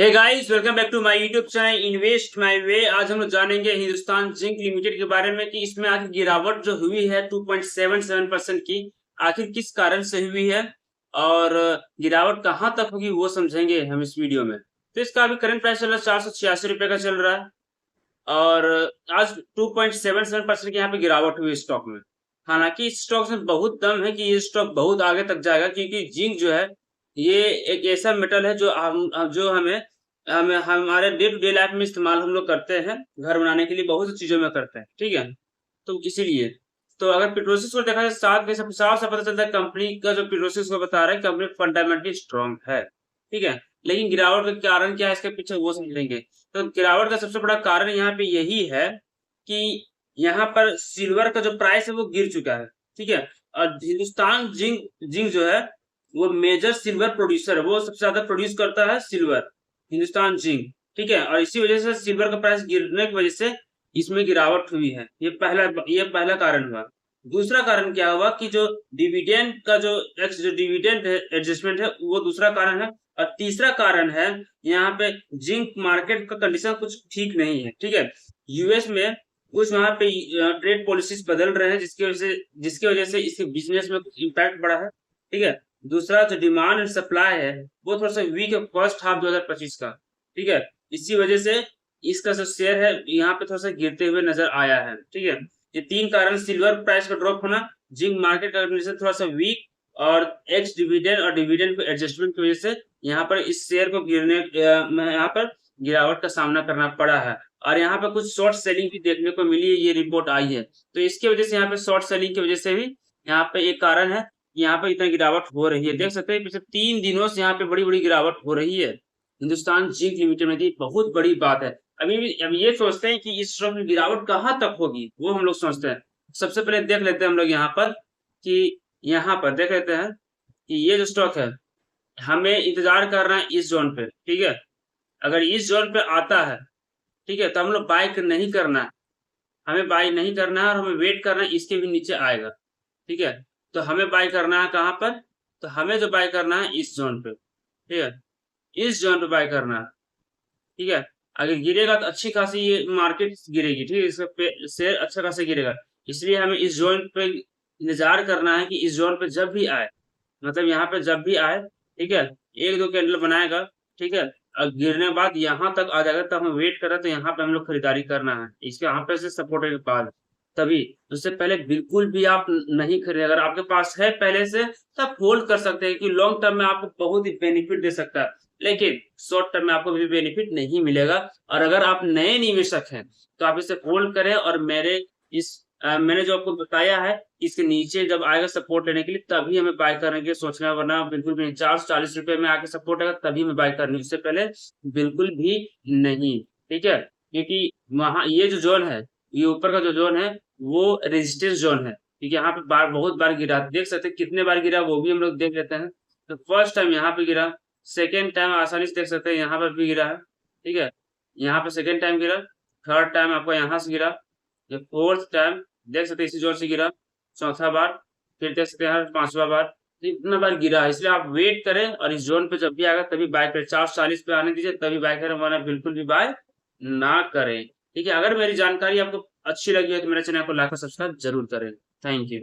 Hey guys, welcome back to my YouTube channel invest my way. आज हम लोग जानेंगे हिंदुस्तान जिंक लिमिटेड के बारे में कि इसमें आखिर गिरावट जो हुई है 2.77% की, आखिर किस कारण से हुई है और गिरावट कहां तक होगी वो समझेंगे हम इस वीडियो में। तो इसका अभी करंट प्राइस चल रहा है 486 रुपए का चल रहा है और आज 2.77% की यहाँ पे गिरावट हुई स्टॉक में। हालांकि इस स्टॉक में बहुत दम है कि ये स्टॉक बहुत आगे तक जाएगा, क्योंकि जिंक जो है ये एक ऐसा मेटल है जो हमें हमें हमारे डे टू डे लाइफ में इस्तेमाल हम लोग करते हैं, घर बनाने के लिए बहुत सी चीजों में करते हैं। ठीक है, तो इसीलिए तो अगर पेट्रोसिस को देखा जाए साथ में साफ साफ पता चलता है कंपनी का जो पेट्रोसिस को बता रहा है कंपनी फंडामेंटली स्ट्रांग है। ठीक है, लेकिन गिरावट का कारण क्या है इसके पीछे वो समझेंगे। तो गिरावट का सबसे बड़ा कारण यहाँ पे यही है कि यहाँ पर सिल्वर का जो प्राइस है वो गिर चुका है। ठीक है, और हिंदुस्तान जिंक जिंक जो है वो मेजर सिल्वर प्रोड्यूसर है, वो सबसे ज्यादा प्रोड्यूस करता है सिल्वर, हिंदुस्तान जिंक। ठीक है, और इसी वजह से सिल्वर का प्राइस गिरने की वजह से इसमें गिरावट हुई है। ये पहला कारण हुआ। दूसरा कारण क्या हुआ कि जो डिविडेंड का जो डिविडेंड एडजस्टमेंट है वो दूसरा कारण है। और तीसरा कारण है यहाँ पे जिंक मार्केट का कंडीशन कुछ ठीक नहीं है। ठीक है, यूएस में कुछ वहां पे ट्रेड पॉलिसीज बदल रहे हैं जिसकी वजह से इसके बिजनेस में कुछ इम्पैक्ट पड़ा है। ठीक है, दूसरा जो डिमांड एंड सप्लाई है वो थोड़ा सा वीक है फर्स्ट हाफ 2025 का। ठीक है, इसी वजह से इसका जो शेयर है यहाँ पे थोड़ा सा गिरते हुए नजर आया है। ठीक है, ये तीन कारण सिल्वर प्राइस का ड्रॉप होना, जिंक मार्केट का कंडीशन थोड़ा सा वीक और एक्स डिविडेंड और डिविडेंड को एडजस्टमेंट की वजह से यहाँ पर इस शेयर को यहाँ पर गिरावट का सामना करना पड़ा है। और यहाँ पे कुछ शॉर्ट सेलिंग भी देखने को मिली है, ये रिपोर्ट आई है। तो इसकी वजह से यहाँ पे शॉर्ट सेलिंग की वजह से भी यहाँ पे एक कारण है, यहाँ पे इतना गिरावट हो रही है। देख सकते हैं पिछले 3 दिनों से यहाँ पे बड़ी बड़ी गिरावट हो रही है हिंदुस्तान जिंक लिमिटेड में। ये बहुत बड़ी बात है। अभी ये सोचते हैं कि इस स्टॉक में गिरावट कहाँ तक होगी, वो हम लोग सोचते हैं। सबसे पहले देख लेते हैं हम लोग यहाँ पर कि यहाँ पर देख लेते हैं कि ये जो स्टॉक है हमें इंतजार करना है इस जोन पे। ठीक है, अगर इस जोन पे आता है, ठीक है, तो हम लोग बाय नहीं करना है, हमें बाय नहीं करना है और हमें वेट करना है इसके भी नीचे आएगा। ठीक है, तो हमें बाय करना है कहाँ पर, तो हमें जो बाय करना है इस जोन पे। ठीक है, इस जोन पे बाय करना है। ठीक है, अगर गिरेगा तो अच्छी खासी ये मार्केट गिरेगी। ठीक है, इसका शेयर अच्छा खासा गिरेगा, इसलिए हमें इस जोन पे इंतजार करना है कि इस जोन पे जब भी आए, मतलब यहाँ पे जब भी आए, ठीक है, एक दो कैंडल बनाएगा, ठीक है, और गिरने के बाद यहाँ तक आ जाएगा, तब हम वेट कर रहे हैं, तो यहाँ पे हम लोग खरीदारी करना है इसके यहाँ पे से सपोर्ट के बाद तभी। उससे पहले बिल्कुल भी आप नहीं खरीदे। अगर आपके पास है पहले से तो आप होल्ड कर सकते हैं कि लॉन्ग टर्म में आपको बहुत ही बेनिफिट दे सकता है, लेकिन शॉर्ट टर्म में आपको भी बेनिफिट नहीं मिलेगा। और अगर आप नए निवेशक हैं तो आप इसे होल्ड करें और मैंने जो आपको बताया है इसके नीचे जब आएगा सपोर्ट लेने के लिए तभी हमें बाय करने की सोचना है, वरना बिल्कुल भी नहीं। 440 रुपए में आके सपोर्ट आएगा तभी हमें बाय करनी, उससे पहले बिल्कुल भी नहीं। ठीक है, क्योंकि वहां ये जो जोन है, ये ऊपर का जो जोन है वो रेजिस्टेंस जोन है, क्योंकि यहाँ पे बहुत बार गिरा। देख सकते हैं कितने बार गिरा वो भी हम लोग देख लेते हैं। तो फर्स्ट टाइम यहाँ पे गिरा, सेकेंड टाइम आसानी से देख सकते हैं यहाँ पर भी गिरा है। ठीक है, यहाँ पे सेकेंड टाइम गिरा, थर्ड टाइम आपको यहाँ से गिरा, ये फोर्थ टाइम देख सकते हैं इसी जोर से गिरा, चौथा बार, फिर देख सकते हैं पांचवा बार। तो इतना बार गिरा है, इसलिए आप वेट करें और इस जोन पे जब भी आएगा तभी बाय करें। 440 पे आने दीजिए तभी बाय करें, वरना बिल्कुल भी बाय ना करें। ठीक है, अगर मेरी जानकारी आपको अच्छी लगी है तो मेरे चैनल को लाइक और सब्सक्राइब जरूर करें। Thank you.